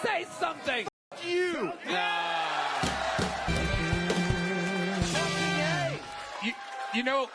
Say something! You! You know...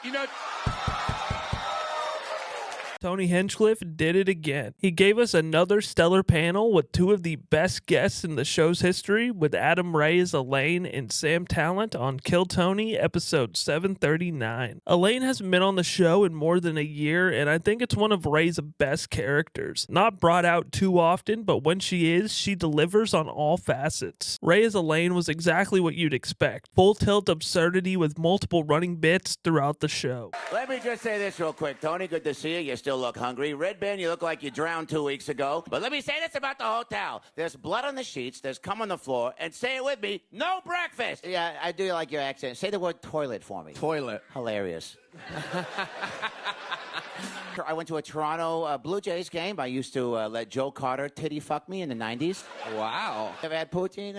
Tony Hinchcliffe did it again. He gave us another stellar panel with two of the best guests in the show's history, with Adam Ray as Elaine and Sam Tallent on Kill Tony, episode 739. Elaine hasn't been on the show in more than a year, and I think it's one of Ray's best characters. Not brought out too often, but when she is, she delivers on all facets. Ray as Elaine was exactly what you'd expect. Full tilt absurdity with multiple running bits throughout the show. Let me just say this real quick. Tony, good to see you. You still look hungry. Red Ben, you look like you drowned 2 weeks ago. But let me say this about the hotel. There's blood on the sheets, there's cum on the floor, and say it with me, no breakfast. Yeah, I do like your accent. Say the word toilet for me. Toilet. Hilarious. I went to a Toronto Blue Jays game. I used to let Joe Carter titty fuck me in the 90s. Wow. Ever had poutine?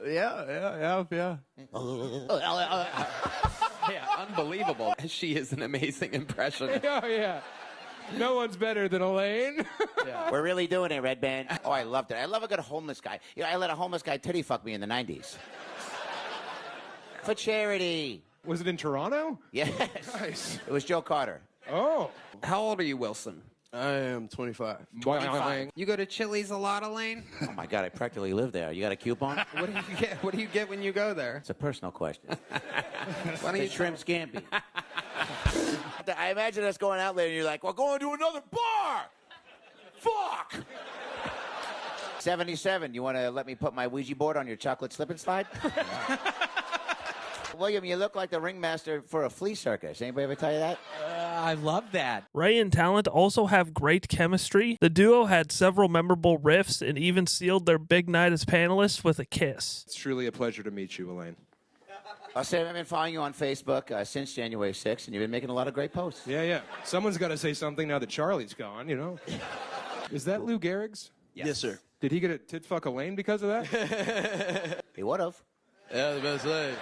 Yeah. Yeah, unbelievable. She is an amazing impression. Oh, yeah. No one's better than Elaine. Yeah. We're really doing it, Red Band. Oh, I loved it. I love a good homeless guy. You know, I let a homeless guy titty fuck me in the 90s. For charity. Was it in Toronto? Yes. Nice. It was Joe Carter. Oh. How old are you, Wilson? I am 25. 25. You go to Chili's a lot, Elaine? Oh, my God, I practically live there. You got a coupon? What do you get? What do you get when you go there? It's a personal question. Why don't you shrimp scampi. I imagine us going out later and you're like, we're going to another bar! Fuck! 77, you want to let me put my Ouija board on your chocolate slip and slide? William, you look like the ringmaster for a flea circus. Anybody ever tell you that? I love that. Ray and Tallent also have great chemistry. The duo had several memorable riffs and even sealed their big night as panelists with a kiss. It's truly a pleasure to meet you, Elaine. I'll say I've been following you on Facebook since January 6th, and you've been making a lot of great posts. Yeah. Someone's got to say something now that Charlie's gone, you know? Is that Lou Gehrig's? Yes, sir. Did he get a tit fuck Elaine because of that? He would have. Yeah, the best way.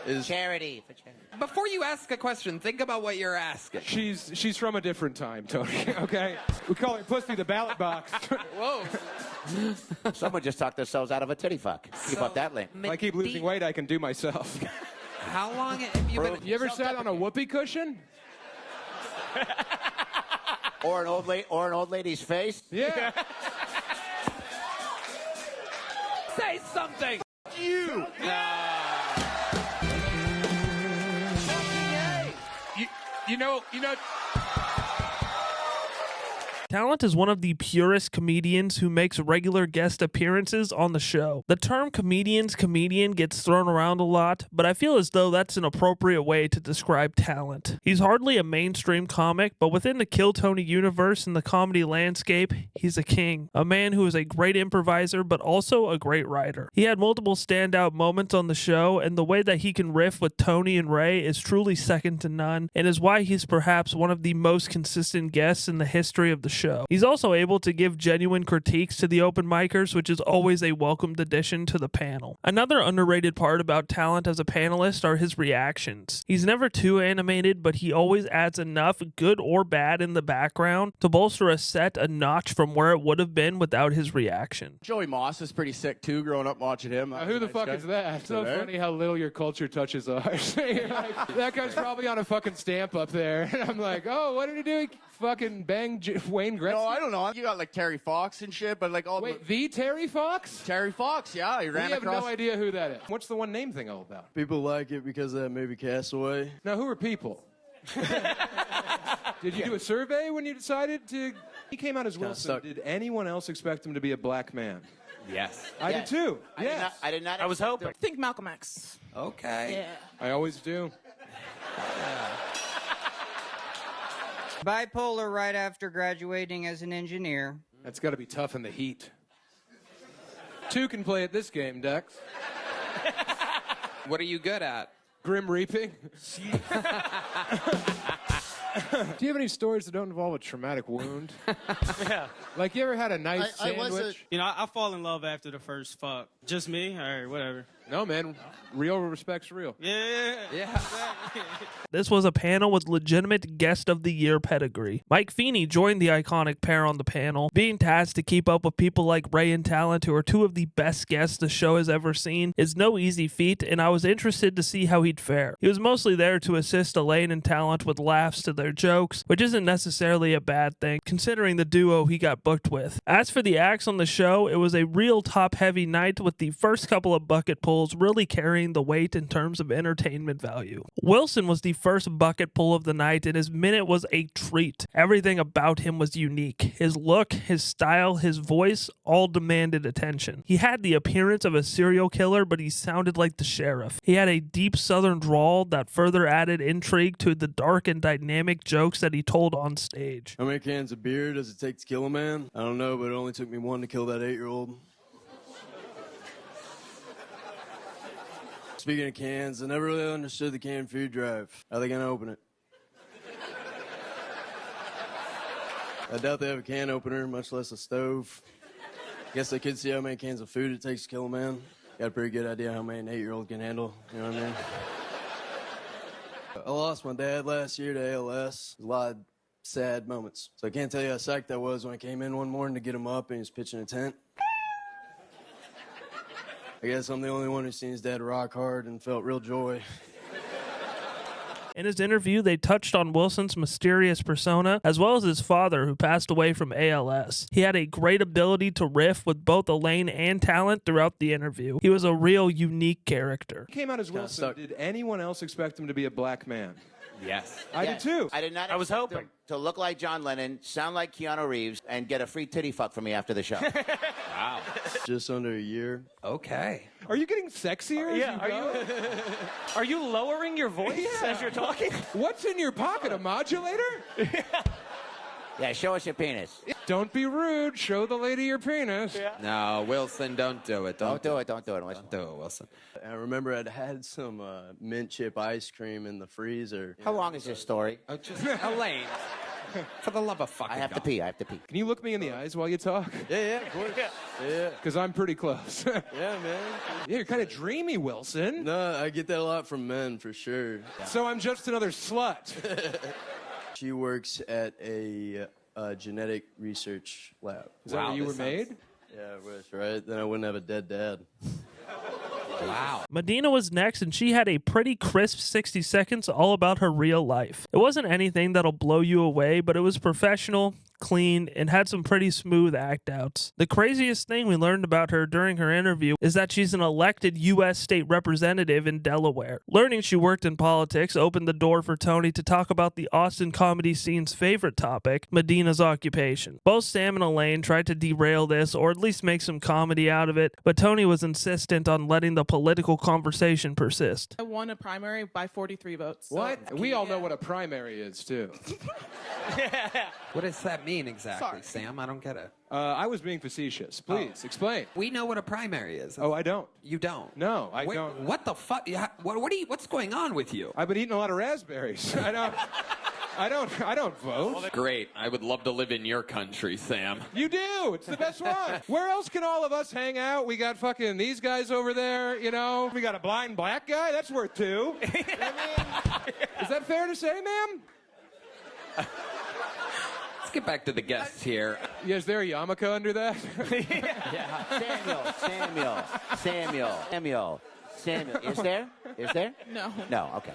Is Charity. For charity. Before you ask a question, think about what you're asking. She's from a different time, Tony, okay? We call her Pussy the ballot box. Whoa. Someone just talked themselves out of a titty fuck. Keep up that link. If I keep losing weight, I can do myself. How long have you been... You ever sat on a whoopee cushion? Or an old lady's face? Yeah. Say something! You! You know... Tallent is one of the purest comedians who makes regular guest appearances on the show. The term comedian gets thrown around a lot, but I feel as though that's an appropriate way to describe Tallent. He's hardly a mainstream comic, but within the Kill Tony universe and the comedy landscape, he's a king. A man who is a great improviser, but also a great writer. He had multiple standout moments on the show, and the way that he can riff with Tony and Ray is truly second to none, and is why he's perhaps one of the most consistent guests in the history of the show. He's also able to give genuine critiques to the open micers, which is always a welcomed addition to the panel. Another underrated part about Tallent as a panelist are his reactions. He's never too animated, but he always adds enough, good or bad, in the background to bolster a set a notch from where it would have been without his reaction. Joey Moss is pretty sick too. Growing up watching him. Who the fuck is that? It's so funny how little your culture touches ours. Like, that guy's probably on a fucking stamp up there. And I'm like, oh, what did he do? He fucking bang Wayne Gretzky? No, I don't know. You got like Terry Fox and shit, but like all Wait, the Terry Fox? Terry Fox, yeah, he ran We have across. no idea who that is. What's the one name thing all about? People like it because of that movie Castaway. Now, who are people? Did you do a survey when you decided to... He came out as Wilson. stuck. Did anyone else expect him to be a black man? Yes. I did too. Yes. I did not. I was hoping. Think Malcolm X. Okay. Yeah. I always do. Bipolar right after graduating as an engineer. That's got to be tough in the heat. Two can play at this game, Dex. What are you good at? Grim Reaping. Do you have any stories that don't involve a traumatic wound? Yeah. Like, you ever had a nice sandwich? You know, I fall in love after the first fuck. Just me, or whatever. No, man. Real respect's real. Yeah. This was a panel with legitimate Guest of the Year pedigree. Mike FEENEY joined the iconic pair on the panel, being tasked to keep up with people like Ray and Tallent, who are two of the best guests the show has ever seen, is no easy feat, and I was interested to see how he'd fare. He was mostly there to assist Elaine and Tallent with laughs to their jokes, which isn't necessarily a bad thing, considering the duo he got booked with. As for the acts on the show, it was a real top-heavy night, with the first couple of bucket pulls really carrying the weight in terms of entertainment value. Wilson was the first bucket pull of the night, and his minute was a treat. Everything about him was unique. His look, his style, his voice, all demanded attention. He had the appearance of a serial killer, but he sounded like the sheriff. He had a deep southern drawl that further added intrigue to the dark and dynamic jokes that he told on stage. How many cans of beer does it take to kill a man? I don't know, but it only took me one to kill that 8-year-old. Speaking of cans, I never really understood the canned food drive. How are they gonna open it? I doubt they have a can opener, much less a stove. Guess they could see how many cans of food it takes to kill a man. Got a pretty good idea how many an 8-year-old can handle, you know what I mean? I lost my dad last year to ALS. A lot of sad moments. So I can't tell you how psyched I was when I came in one morning to get him up and he was pitching a tent. I guess I'm the only one who's seen his dad rock hard and felt real joy. In his interview, they touched on Wilson's mysterious persona, as well as his father, who passed away from ALS. He had a great ability to riff with both Elaine and Tallent throughout the interview. He was a real unique character. He came out as Wilson. Did anyone else expect him to be a black man? Yes. I did too. I did not. I was expect hoping. him to look like John Lennon, sound like Keanu Reeves, and get a free titty fuck from me after the show. Wow. Just under a year. Okay. Are you getting sexier? Yeah, as you go? Are you lowering your voice as you're talking? What's in your pocket? A modulator? Yeah, show us your penis. Don't be rude. Show the lady your penis. Yeah. No, Wilson, don't do it. Don't do it. Don't do it. Don't do it, Wilson. I remember I'd had some mint chip ice cream in the freezer. How long is this story? Oh, just Elaine. For the love of fucking I have to God. pee. I have to pee. Can you look me in the eyes while you talk? Yeah, of course. Yeah, Because I'm pretty close. yeah, man. Yeah, you're kind of dreamy, Wilson. No, I get that a lot from men, for sure. So I'm just another slut. She works at a genetic research lab. Is that Wow, where you this were made? Yeah, I wish, right? Then I wouldn't have a dead dad. Wow. Madina was next, and she had a pretty crisp 60 seconds all about her real life. It wasn't anything that'll blow you away, but it was professional, clean, and had some pretty smooth act outs. The craziest thing we learned about her during her interview is that she's an elected U.S. state representative in Delaware. Learning she worked in politics opened the door for Tony to talk about the Austin comedy scene's favorite topic, Madina's occupation. Both Sam and Elaine tried to derail this, or at least make some comedy out of it, but Tony was insistent on letting the political conversation persist. I won a primary by 43 votes. So What? We all know what a primary is, too. What does that mean exactly, Sorry. Sam? I don't get it. I was being facetious. Please, explain. We know what a primary is. Oh, I don't. You don't? No, I Wait, don't. What the fuck? What's going on with you? I've been eating a lot of raspberries. I don't vote. Great. I would love to live in your country, Sam. You do. It's the best one. Where else can all of us hang out? We got fucking these guys over there, you know. We got a blind black guy. That's worth two. I mean, is that fair to say, ma'am? Let's get back to the guests here. Yeah, is there a yarmulke under that? Samuel. Is there? Is there? No, No. Okay.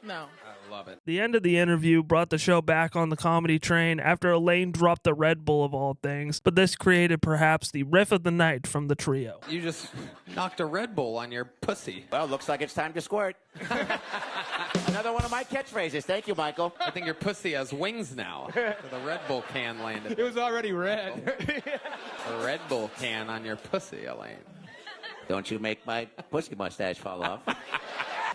no. I love it. The end of the interview brought the show back on the comedy train after Elaine dropped the Red Bull of all things, but this created perhaps the riff of the night from the trio. You just knocked a Red Bull on your pussy. Well, looks like it's time to squirt. Another one of my catchphrases. Thank you, Michael. I think your pussy has wings now. The Red Bull can landed. It was already red. A Red Bull can on your pussy, Elaine. Don't you make my pussy mustache fall off.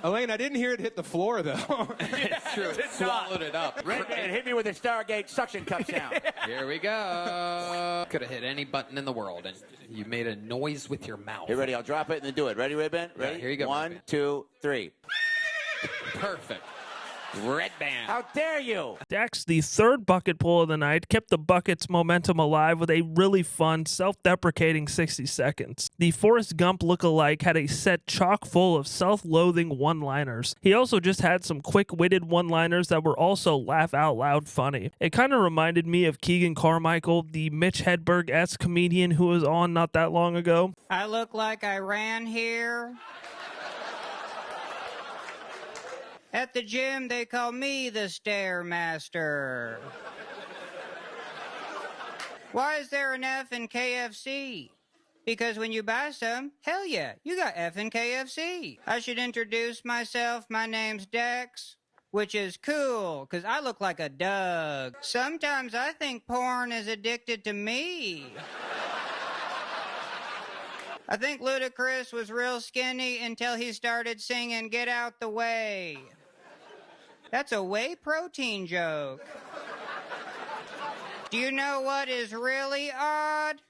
Elaine, I didn't hear it hit the floor, though. It's true. It swallowed it up. It hit me with a Stargate suction cup sound. Here we go. Could have hit any button in the world, and you made a noise with your mouth. You ready? I'll drop it and then do it. Ready, Ray-Ban? Ready? here you go, 1, Ray-Ban. 2, 3. Perfect. Red Band. How dare you? Dex, the third bucket pull of the night, kept the bucket's momentum alive with a really fun, self-deprecating 60 seconds. The Forrest Gump look-alike had a set chock full of self-loathing one-liners. He also just had some quick-witted one-liners that were also laugh-out-loud funny. It kind of reminded me of Keegan Carmichael, the Mitch Hedberg-esque comedian who was on not that long ago. I look like I ran here. At the gym, they call me the Stairmaster. Why is there an F in KFC? Because when you buy some, hell yeah, you got F in KFC. I should introduce myself. My name's Dex, which is cool, because I look like a Doug. Sometimes I think porn is addicted to me. I think Ludacris was real skinny until he started singing Get Out the Way. That's a whey protein joke. Do you know what is really odd?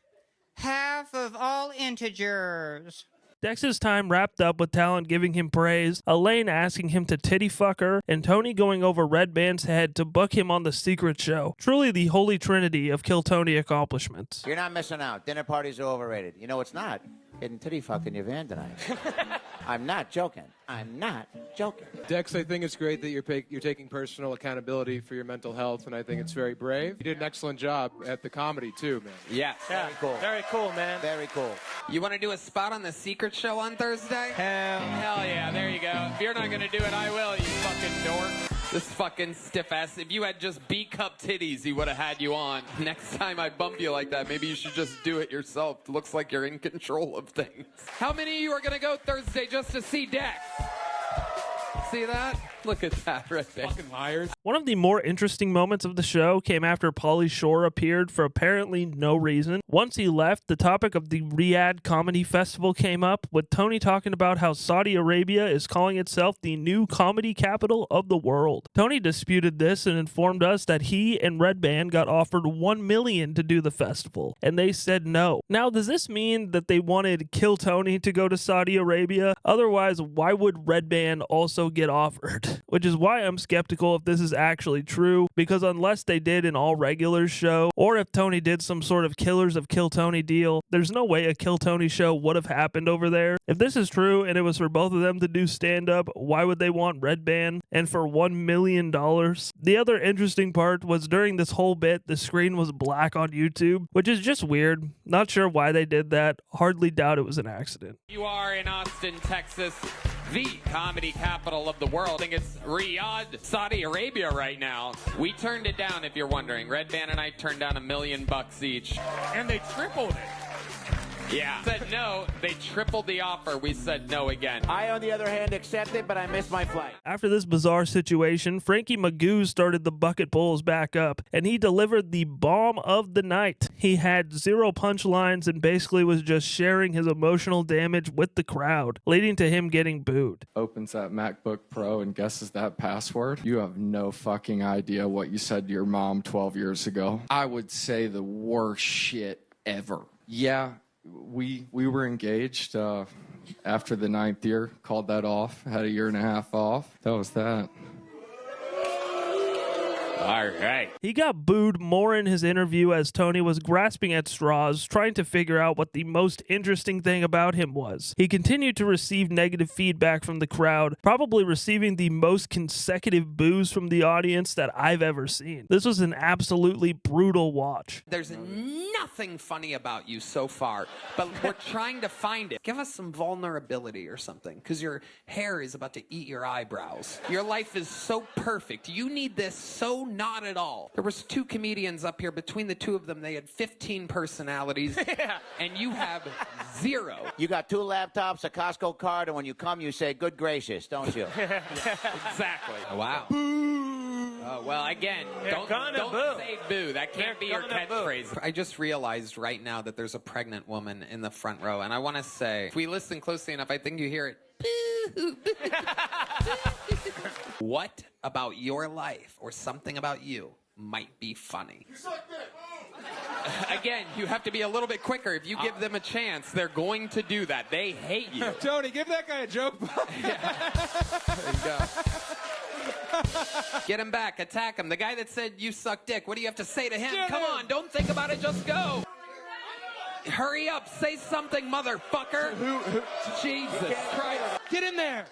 Half of all integers. Dex's time wrapped up with Tallent giving him praise, Elaine asking him to titty fuck her, and Tony going over Red Band's head to book him on the secret show. Truly the holy trinity of Kill Tony accomplishments. You're not missing out. Dinner parties are overrated. You know it's not? Getting titty fuck in your van tonight. I'm not joking. I'm not joking. Dex, I think it's great that you're taking personal accountability for your mental health, and I think it's very brave. You did an excellent job at the comedy, too, man. Yeah. Very cool. Very cool, man. Very cool. You want to do a spot on the secret show on Thursday? Hell yeah, there you go. If you're not going to do it, I will, you fucking dork. This fucking stiff ass. If you had just B-cup titties, he would have had you on. Next time I bump you like that, maybe you should just do it yourself. It looks like you're in control of things. How many of you are going to go Thursday just to see Dex? See that? Look at that right there. Fucking liars. One of the more interesting moments of the show came after Pauly Shore appeared for apparently no reason. Once he left, the topic of the Riyadh Comedy Festival came up, with Tony talking about how Saudi Arabia is calling itself the new comedy capital of the world. Tony disputed this and informed us that he and Red Band got offered $1 million to do the festival, and they said no. Now, does this mean that they wanted Kill Tony to go to Saudi Arabia? Otherwise, why would Red Band also get offered? Which is why I'm skeptical if this is actually true, because unless they did an all-regulars show, or if Tony did some sort of Killers of Kill Tony deal, there's no way a Kill Tony show would have happened over there. If this is true and it was for both of them to do stand-up, why would they want Red Band? And for $1 million? The other interesting part was during this whole bit, the screen was black on YouTube, which is just weird. Not sure why they did that. Hardly doubt it was an accident. You are in Austin, Texas, the comedy capital of the world. I think it's Riyadh, Saudi Arabia right now. We turned it down, if you're wondering. Red Band and I turned down $1 million each. And they tripled it. Yeah. Said no. They tripled the offer. We said no again. I, on the other hand, accepted, but I missed my flight. After this bizarre situation, Frankie Magoo started the bucket pulls back up, and he delivered the bomb of the night. He had 0 punchlines and basically was just sharing his emotional damage with the crowd, leading to him getting booed. Opens that MacBook Pro and guesses that password. You have no fucking idea what you said to your mom 12 years ago. I would say the worst shit ever. Yeah. We were engaged after the 9th year, called that off, had a 1.5 years off. That was that. All right. He got booed more in his interview as Tony was grasping at straws, trying to figure out what the most interesting thing about him was. He continued to receive negative feedback from the crowd, probably receiving the most consecutive boos from the audience that I've ever seen. This was an absolutely brutal watch. There's nothing funny about you so far, but we're trying to find it. Give us some vulnerability or something, because your hair is about to eat your eyebrows. Your life is so perfect. You need this so not at all. There was 2 comedians up here. Between the 2 of them, they had 15 personalities, and you have 0. You got 2 laptops, a Costco card, and when you come, you say, good gracious, don't you? Exactly. Wow. Well, again, don't say boo. That can't be your catchphrase. I just realized right now that there's a pregnant woman in the front row, and I want to say, if we listen closely enough, I think you hear it. Boo. What about your life or something about you might be funny? Again, you have to be a little bit quicker. If you give them a chance, they're going to do that. They hate you. Tony, give that guy a joke. Yeah. There you go. Get him back. Attack him. The guy that said you suck dick. What do you have to say to him? Get Come him. on. Don't think about it. Just go. Hurry up. Say something, motherfucker. Jesus Christ. Get in there.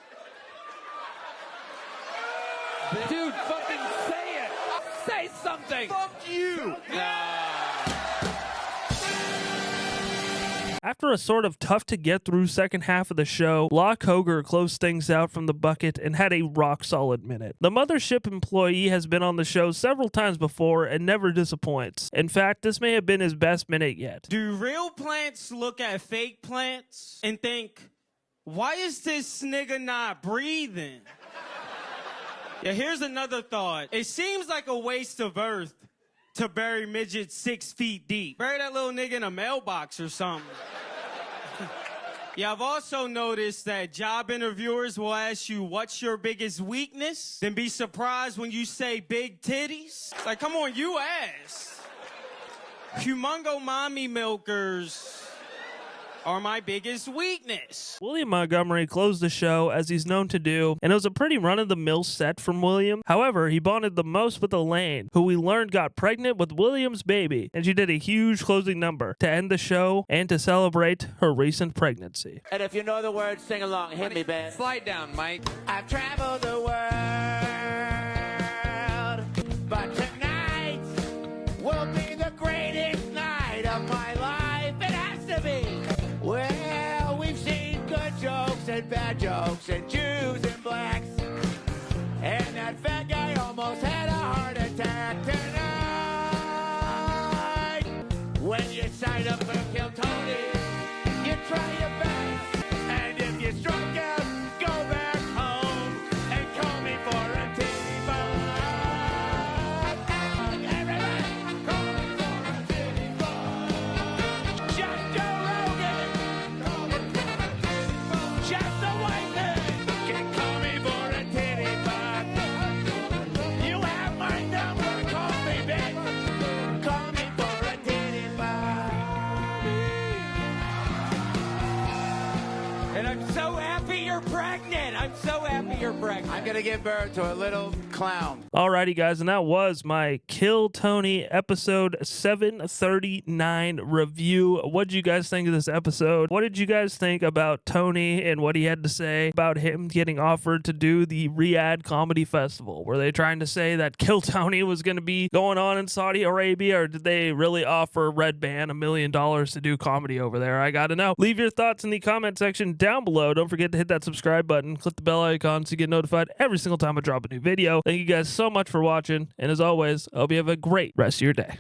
Dude, fucking say it. Say something. Fuck you. After a sort of tough to get through second half of the show, Koger closed things out from the bucket and had a rock solid minute. The mothership employee has been on the show several times before and never disappoints. In fact, this may have been his best minute yet. Do real plants look at fake plants and think, why is this nigga not breathing? Yeah, here's another thought. It seems like a waste of earth to bury midgets 6 feet deep. Bury that little nigga in a mailbox or something. Yeah, I've also noticed that job interviewers will ask you, what's your biggest weakness? Then be surprised when you say big titties. It's like, come on, you asked. Humongo mommy milkers are my biggest weakness. William Montgomery closed the show as he's known to do, and it was a pretty run-of-the-mill set from William. However, he bonded the most with Elaine, who we learned got pregnant with William's baby, and she did a huge closing number to end the show and to celebrate her recent pregnancy. And if you know the words, sing along. Hit me, Ben. Slide down, Mike. I've traveled the world, but tonight will be the greatest night of my life. It has to be. Well, we've seen good jokes and bad jokes and Jews and blacks. And that fat guy almost had a heart attack tonight. When you sign up for Kill Tony, you try your best. And if you stroke out, go back home and call me for a titty bug. Everybody, call me for a titty bug. Just Joe Rogan. Just a white man can call me for a titty bug. You have my number, call me, bitch. Call me for a titty bug. And I'm so happy you're pregnant. I'm so happy you're pregnant. I'm gonna give birth to a little clown. Alrighty, guys, and that was my Kill Tony episode 739 review. What did you guys think of this episode? What did you guys think about Tony and what he had to say about him getting offered to do the Riyadh Comedy Festival? Were they trying to say that Kill Tony was going to be going on in Saudi Arabia, or did they really offer Red Band $1 million to do comedy over there? I gotta know. Leave your thoughts in the comment section down below. Don't forget to hit that subscribe button, click the bell icon so you get notified every single time I drop a new video. Thank you guys so much for watching, and as always, I hope you have a great rest of your day.